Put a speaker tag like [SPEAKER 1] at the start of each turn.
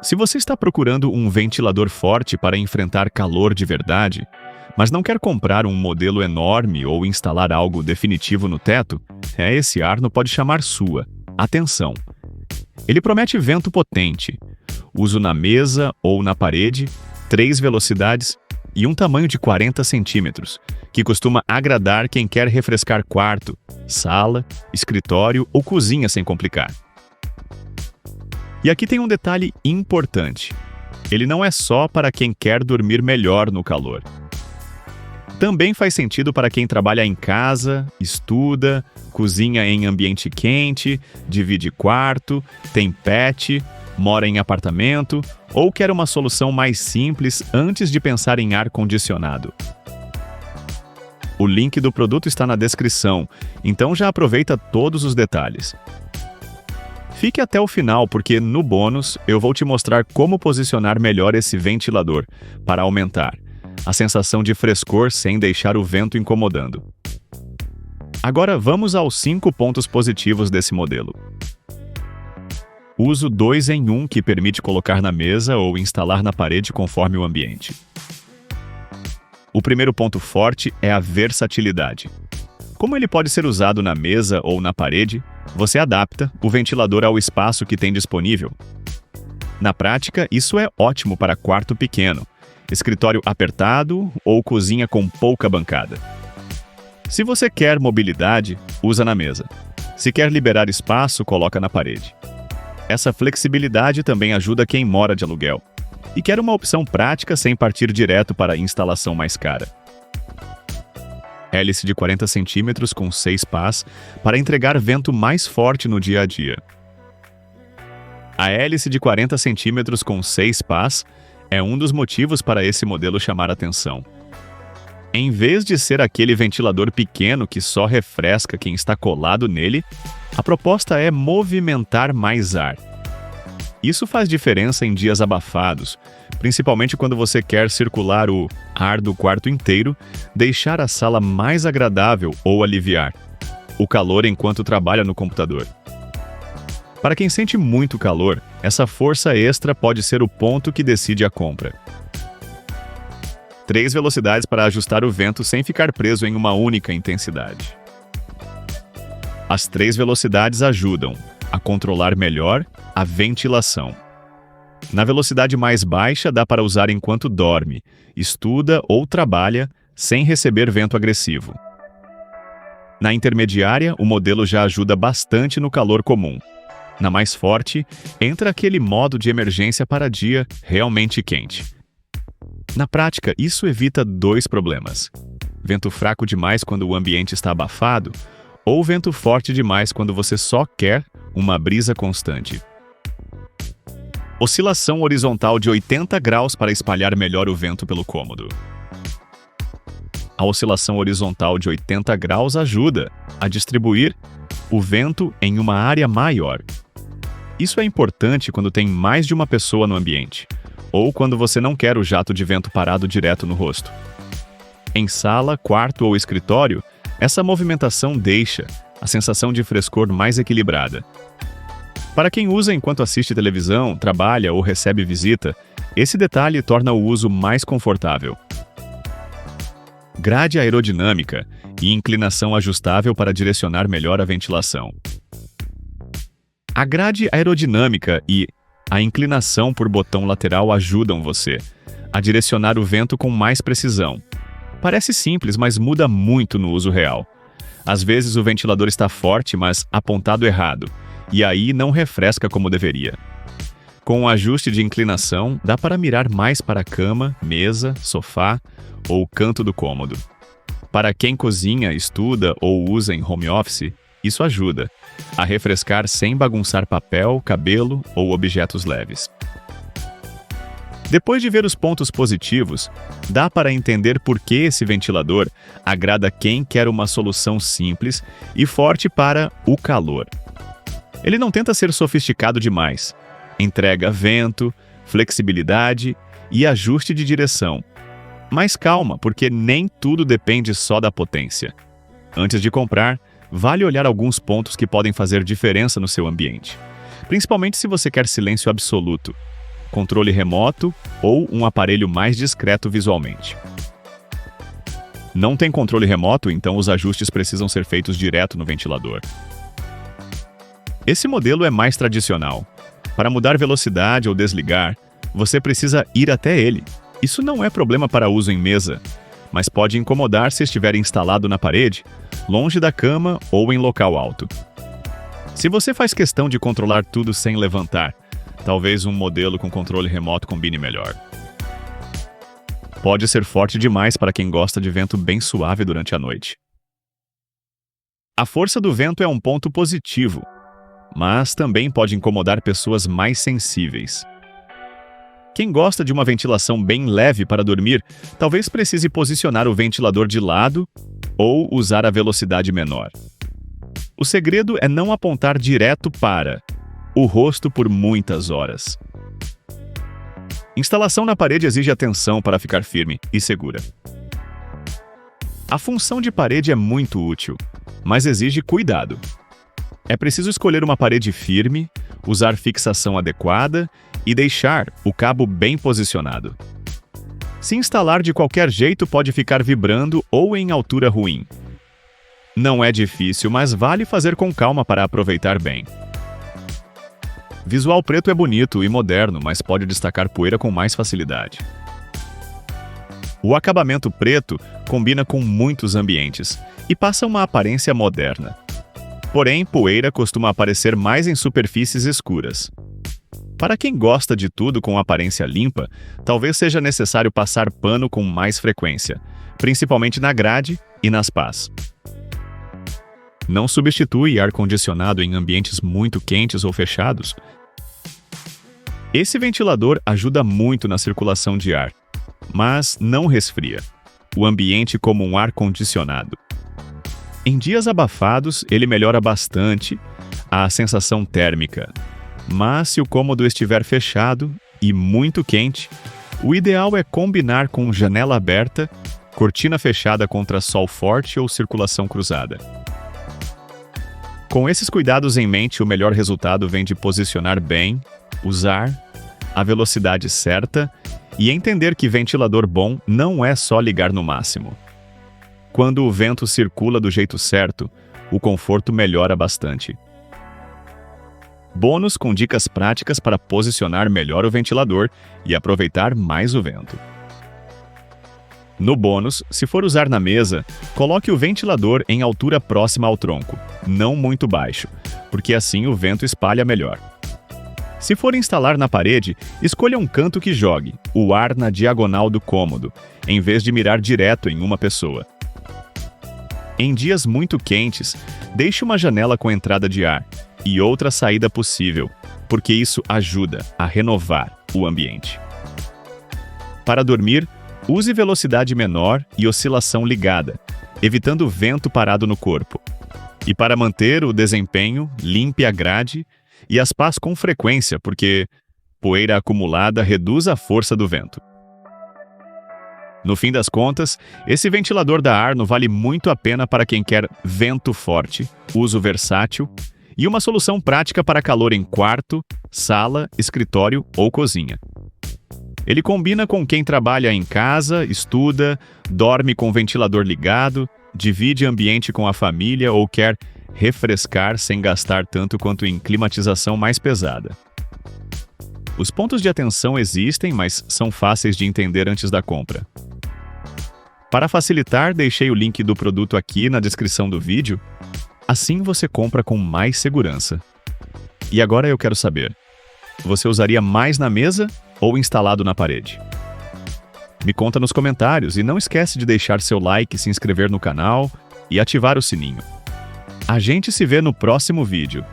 [SPEAKER 1] Se você está procurando um ventilador forte para enfrentar calor de verdade, mas não quer comprar um modelo enorme ou instalar algo definitivo no teto, esse Arno pode chamar sua atenção. Ele promete vento potente, uso na mesa ou na parede, 3 velocidades e um tamanho de 40 centímetros, que costuma agradar quem quer refrescar quarto, sala, escritório ou cozinha sem complicar. E aqui tem um detalhe importante. Ele não é só para quem quer dormir melhor no calor. Também faz sentido para quem trabalha em casa, estuda, cozinha em ambiente quente, divide quarto, tem pet, mora em apartamento ou quer uma solução mais simples antes de pensar em ar-condicionado. O link do produto está na descrição, então já aproveita todos os detalhes. Fique até o final porque, no bônus, eu vou te mostrar como posicionar melhor esse ventilador para aumentar a sensação de frescor sem deixar o vento incomodando. Agora vamos aos 5 pontos positivos desse modelo. Uso 2 em 1 que permite colocar na mesa ou instalar na parede conforme o ambiente. O primeiro ponto forte é a versatilidade. Como ele pode ser usado na mesa ou na parede, você adapta o ventilador ao espaço que tem disponível. Na prática, isso é ótimo para quarto pequeno, escritório apertado ou cozinha com pouca bancada. Se você quer mobilidade, usa na mesa. Se quer liberar espaço, coloca na parede. Essa flexibilidade também ajuda quem mora de aluguel e quer uma opção prática sem partir direto para a instalação mais cara. Hélice de 40 centímetros com 6 pás para entregar vento mais forte no dia a dia. A hélice de 40 centímetros com 6 pás é um dos motivos para esse modelo chamar atenção. Em vez de ser aquele ventilador pequeno que só refresca quem está colado nele, a proposta é movimentar mais ar. Isso faz diferença em dias abafados, principalmente quando você quer circular o ar do quarto inteiro, deixar a sala mais agradável ou aliviar o calor enquanto trabalha no computador. Para quem sente muito calor, essa força extra pode ser o ponto que decide a compra. 3 velocidades para ajustar o vento sem ficar preso em uma única intensidade. As 3 velocidades ajudam a controlar melhor a ventilação. Na velocidade mais baixa dá para usar enquanto dorme, estuda ou trabalha sem receber vento agressivo. Na intermediária, o modelo já ajuda bastante no calor comum. Na mais forte, entra aquele modo de emergência para dia realmente quente. Na prática, isso evita 2 problemas: vento fraco demais quando o ambiente está abafado, ou vento forte demais quando você só quer uma brisa constante. Oscilação horizontal de 80 graus para espalhar melhor o vento pelo cômodo. A oscilação horizontal de 80 graus ajuda a distribuir o vento em uma área maior. Isso é importante quando tem mais de uma pessoa no ambiente, ou quando você não quer o jato de vento parado direto no rosto. Em sala, quarto ou escritório, essa movimentação deixa a sensação de frescor mais equilibrada. Para quem usa enquanto assiste televisão, trabalha ou recebe visita, esse detalhe torna o uso mais confortável. Grade aerodinâmica e inclinação ajustável para direcionar melhor a ventilação. A grade aerodinâmica e a inclinação por botão lateral ajudam você a direcionar o vento com mais precisão. Parece simples, mas muda muito no uso real. Às vezes o ventilador está forte, mas apontado errado, e aí não refresca como deveria. Com o ajuste de inclinação, dá para mirar mais para a cama, mesa, sofá ou canto do cômodo. Para quem cozinha, estuda ou usa em home office, isso ajuda a refrescar sem bagunçar papel, cabelo ou objetos leves. Depois de ver os pontos positivos, dá para entender por que esse ventilador agrada quem quer uma solução simples e forte para o calor. Ele não tenta ser sofisticado demais. Entrega vento, flexibilidade e ajuste de direção. Mas calma, porque nem tudo depende só da potência. Antes de comprar, vale olhar alguns pontos que podem fazer diferença no seu ambiente, principalmente se você quer silêncio absoluto. controle remoto ou um aparelho mais discreto visualmente. Não tem controle remoto, então os ajustes precisam ser feitos direto no ventilador. Esse modelo é mais tradicional. Para mudar velocidade ou desligar, você precisa ir até ele. Isso não é problema para uso em mesa, mas pode incomodar se estiver instalado na parede, longe da cama ou em local alto. Se você faz questão de controlar tudo sem levantar, talvez um modelo com controle remoto combine melhor. Pode ser forte demais para quem gosta de vento bem suave durante a noite. A força do vento é um ponto positivo, mas também pode incomodar pessoas mais sensíveis. Quem gosta de uma ventilação bem leve para dormir, talvez precise posicionar o ventilador de lado ou usar a velocidade menor. O segredo é não apontar direto para o rosto por muitas horas. Instalação na parede exige atenção para ficar firme e segura. A função de parede é muito útil, mas exige cuidado. É preciso escolher uma parede firme, usar fixação adequada e deixar o cabo bem posicionado. Se instalar de qualquer jeito, pode ficar vibrando ou em altura ruim. Não é difícil, mas vale fazer com calma para aproveitar bem. Visual preto é bonito e moderno, mas pode destacar poeira com mais facilidade. O acabamento preto combina com muitos ambientes e passa uma aparência moderna. Porém, poeira costuma aparecer mais em superfícies escuras. Para quem gosta de tudo com aparência limpa, talvez seja necessário passar pano com mais frequência, principalmente na grade e nas pás. Não substitui ar-condicionado em ambientes muito quentes ou fechados. Esse ventilador ajuda muito na circulação de ar, mas não resfria o ambiente como um ar-condicionado. Em dias abafados, ele melhora bastante a sensação térmica, mas se o cômodo estiver fechado e muito quente, o ideal é combinar com janela aberta, cortina fechada contra sol forte ou circulação cruzada. Com esses cuidados em mente, o melhor resultado vem de posicionar bem, usar a velocidade certa e entender que ventilador bom não é só ligar no máximo. Quando o vento circula do jeito certo, o conforto melhora bastante. Bônus com dicas práticas para posicionar melhor o ventilador e aproveitar mais o vento. No bônus, se for usar na mesa, coloque o ventilador em altura próxima ao tronco, não muito baixo, porque assim o vento espalha melhor. Se for instalar na parede, escolha um canto que jogue o ar na diagonal do cômodo, em vez de mirar direto em uma pessoa. Em dias muito quentes, deixe uma janela com entrada de ar e outra saída possível, porque isso ajuda a renovar o ambiente. Para dormir, use velocidade menor e oscilação ligada, evitando vento parado no corpo. E para manter o desempenho, limpe a grade e as pás com frequência, porque poeira acumulada reduz a força do vento. No fim das contas, esse ventilador da Arno vale muito a pena para quem quer vento forte, uso versátil e uma solução prática para calor em quarto, sala, escritório ou cozinha. Ele combina com quem trabalha em casa, estuda, dorme com o ventilador ligado, divide ambiente com a família ou quer refrescar sem gastar tanto quanto em climatização mais pesada. Os pontos de atenção existem, mas são fáceis de entender antes da compra. Para facilitar, deixei o link do produto aqui na descrição do vídeo. Assim você compra com mais segurança. E agora eu quero saber, você usaria mais na mesa ou instalado na parede? Me conta nos comentários e não esquece de deixar seu like, se inscrever no canal e ativar o sininho. A gente se vê no próximo vídeo.